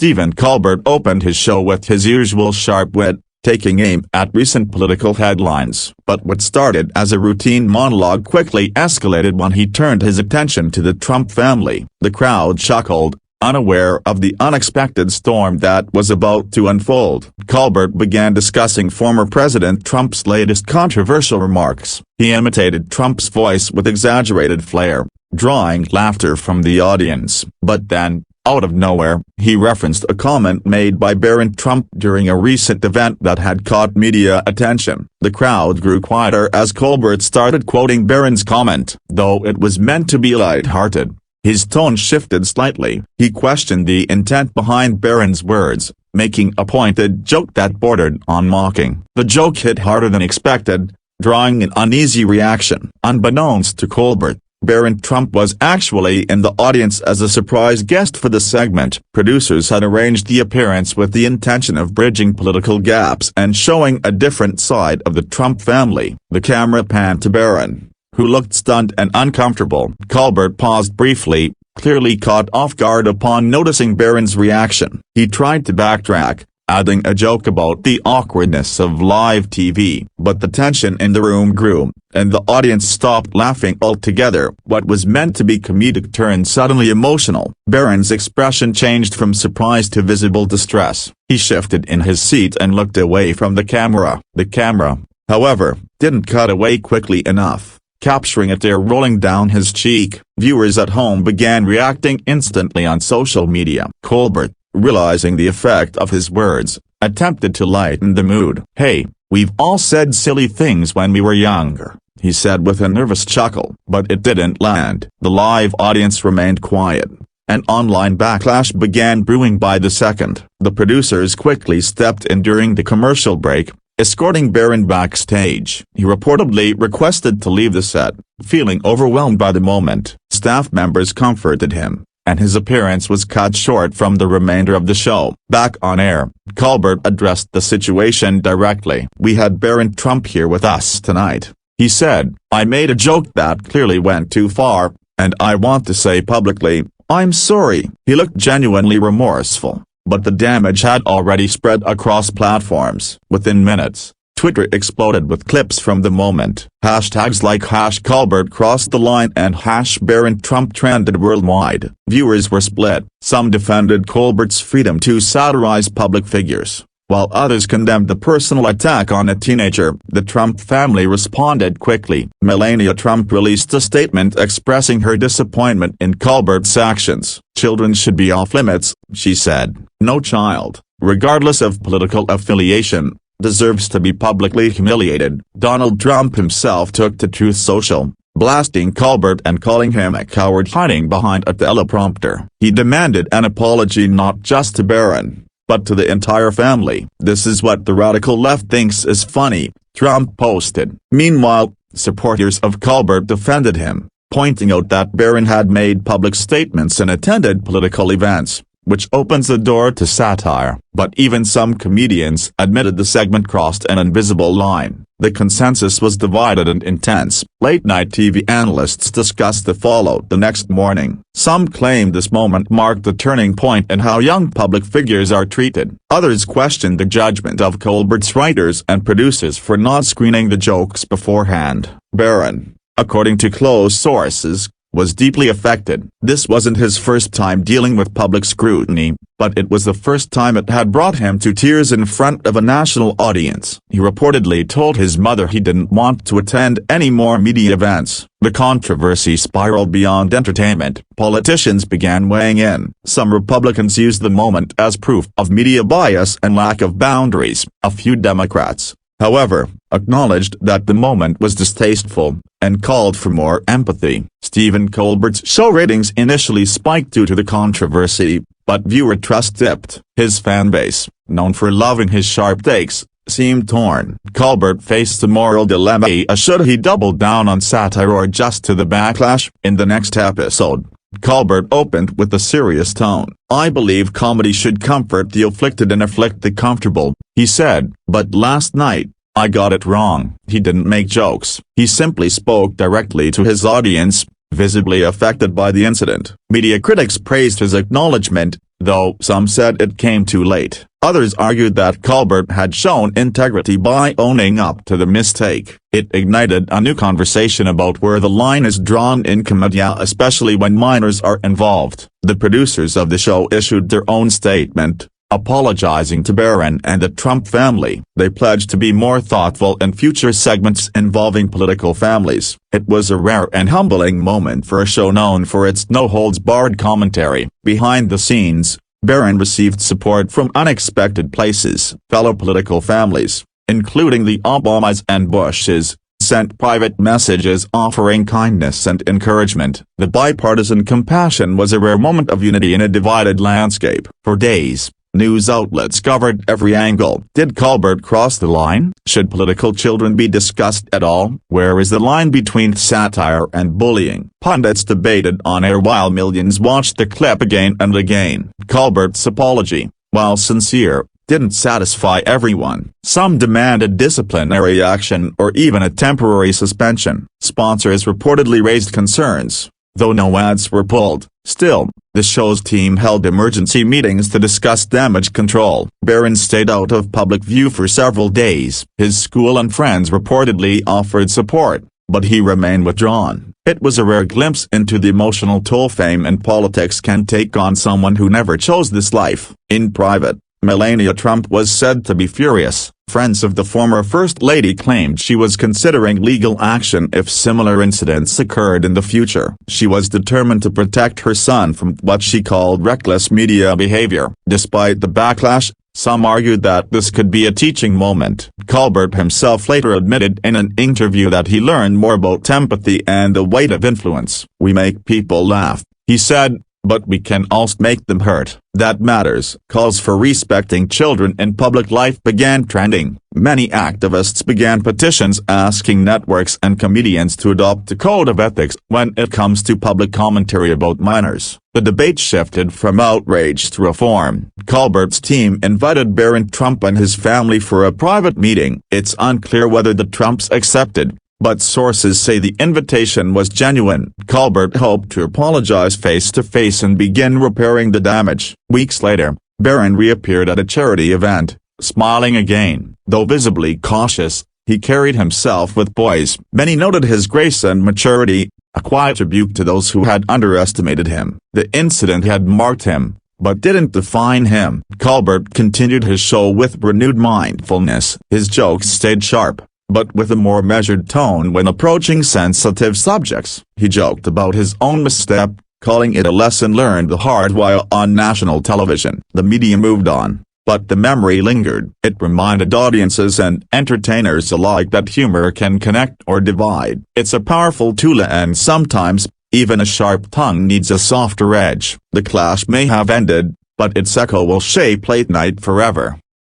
Stephen Colbert opened his show with his usual sharp wit, taking aim at recent political headlines. But what started as a routine monologue quickly escalated when he turned his attention to the Trump family. The crowd chuckled, unaware of the unexpected storm that was about to unfold. Colbert began discussing former President Trump's latest controversial remarks. He imitated Trump's voice with exaggerated flair, drawing laughter from the audience. But then, out of nowhere, he referenced a comment made by Barron Trump during a recent event that had caught media attention. The crowd grew quieter as Colbert started quoting Barron's comment. Though it was meant to be light-hearted, his tone shifted slightly. He questioned the intent behind Barron's words, making a pointed joke that bordered on mocking. The joke hit harder than expected, drawing an uneasy reaction. Unbeknownst to Colbert, Barron Trump was actually in the audience as a surprise guest for the segment. Producers had arranged the appearance with the intention of bridging political gaps and showing a different side of the Trump family. The camera panned to Barron, who looked stunned and uncomfortable. Colbert paused briefly, clearly caught off guard upon noticing Barron's reaction. He tried to backtrack, adding a joke about the awkwardness of live TV. But the tension in the room grew, and the audience stopped laughing altogether. What was meant to be comedic turned suddenly emotional. Barron's expression changed from surprise to visible distress. He shifted in his seat and looked away from the camera. The camera, however, didn't cut away quickly enough, capturing a tear rolling down his cheek. Viewers at home began reacting instantly on social media. Colbert, realizing the effect of his words, attempted to lighten the mood. "Hey, we've all said silly things when we were younger," he said with a nervous chuckle. But it didn't land. The live audience remained quiet. An online backlash began brewing by the second. The producers quickly stepped in during the commercial break, escorting Barron backstage. He reportedly requested to leave the set, feeling overwhelmed by the moment. Staff members comforted him, and his appearance was cut short from the remainder of the show. Back on air, Colbert addressed the situation directly. "We had Barron Trump here with us tonight," he said. "I made a joke that clearly went too far, and I want to say publicly, I'm sorry." He looked genuinely remorseful, but the damage had already spread across platforms. Within minutes, Twitter exploded with clips from the moment. Hashtags like #Colbert crossed the line and #Barron Trump trended worldwide. Viewers were split. Some defended Colbert's freedom to satirize public figures, while others condemned the personal attack on a teenager. The Trump family responded quickly. Melania Trump released a statement expressing her disappointment in Colbert's actions. "Children should be off limits," she said. "No child, regardless of political affiliation, deserves to be publicly humiliated." Donald Trump himself took to Truth Social, blasting Colbert and calling him a coward hiding behind a teleprompter. He demanded an apology not just to Barron, but to the entire family. "This is what the radical left thinks is funny," Trump posted. Meanwhile, supporters of Colbert defended him, pointing out that Barron had made public statements and attended political events, which opens the door to satire. But even some comedians admitted the segment crossed an invisible line. The consensus was divided and intense. Late-night TV analysts discussed the fallout the next morning. Some claimed this moment marked the turning point in how young public figures are treated. Others questioned the judgment of Colbert's writers and producers for not screening the jokes beforehand. Barron, according to close sources, was deeply affected. This wasn't his first time dealing with public scrutiny, but it was the first time it had brought him to tears in front of a national audience. He reportedly told his mother he didn't want to attend any more media events. The controversy spiraled beyond entertainment. Politicians began weighing in. Some Republicans used the moment as proof of media bias and lack of boundaries. A few Democrats, however, acknowledged that the moment was distasteful, and called for more empathy. Stephen Colbert's show ratings initially spiked due to the controversy, but viewer trust dipped. His fanbase, known for loving his sharp takes, seemed torn. Colbert faced a moral dilemma: should he double down on satire or adjust to the backlash? In the next episode, Colbert opened with a serious tone. "I believe comedy should comfort the afflicted and afflict the comfortable," he said. "But last night, I got it wrong." He didn't make jokes. He simply spoke directly to his audience, visibly affected by the incident. Media critics praised his acknowledgement, though some said it came too late. Others argued that Colbert had shown integrity by owning up to the mistake. It ignited a new conversation about where the line is drawn in comedia, especially when minors are involved. The producers of the show issued their own statement, apologizing to Barron and the Trump family. They pledged to be more thoughtful in future segments involving political families. It was a rare and humbling moment for a show known for its no-holds-barred commentary. Behind the scenes, Barron received support from unexpected places. Fellow political families, including the Obamas and Bushes, sent private messages offering kindness and encouragement. The bipartisan compassion was a rare moment of unity in a divided landscape. For days, news outlets covered every angle. Did Colbert cross the line? Should political children be discussed at all? Where is the line between satire and bullying? Pundits debated on air while millions watched the clip again and again. Colbert's apology, while sincere, didn't satisfy everyone. Some demanded disciplinary action or even a temporary suspension. Sponsors reportedly raised concerns, though no ads were pulled. Still, the show's team held emergency meetings to discuss damage control. Barron stayed out of public view for several days. His school and friends reportedly offered support, but he remained withdrawn. It was a rare glimpse into the emotional toll fame and politics can take on someone who never chose this life. In private, Melania Trump was said to be furious. Friends of the former First Lady claimed she was considering legal action if similar incidents occurred in the future. She was determined to protect her son from what she called reckless media behavior. Despite the backlash, some argued that this could be a teaching moment. Colbert himself later admitted in an interview that he learned more about empathy and the weight of influence. "We make people laugh," he said, "but we can also make them hurt. That matters." Calls for respecting children in public life began trending. Many activists began petitions asking networks and comedians to adopt a code of ethics when it comes to public commentary about minors. The debate shifted from outrage to reform. Colbert's team invited Barron Trump and his family for a private meeting. It's unclear whether the Trumps accepted, but sources say the invitation was genuine. Colbert hoped to apologize face-to-face and begin repairing the damage. Weeks later, Barron reappeared at a charity event, smiling again. Though visibly cautious, he carried himself with poise. Many noted his grace and maturity, a quiet rebuke to those who had underestimated him. The incident had marked him, but didn't define him. Colbert continued his show with renewed mindfulness. His jokes stayed sharp, but with a more measured tone when approaching sensitive subjects. He joked about his own misstep, calling it a lesson learned the hard way on national television. The media moved on, but the memory lingered. It reminded audiences and entertainers alike that humor can connect or divide. It's a powerful tool, and sometimes, even a sharp tongue needs a softer edge. The clash may have ended, but its echo will shape late night forever.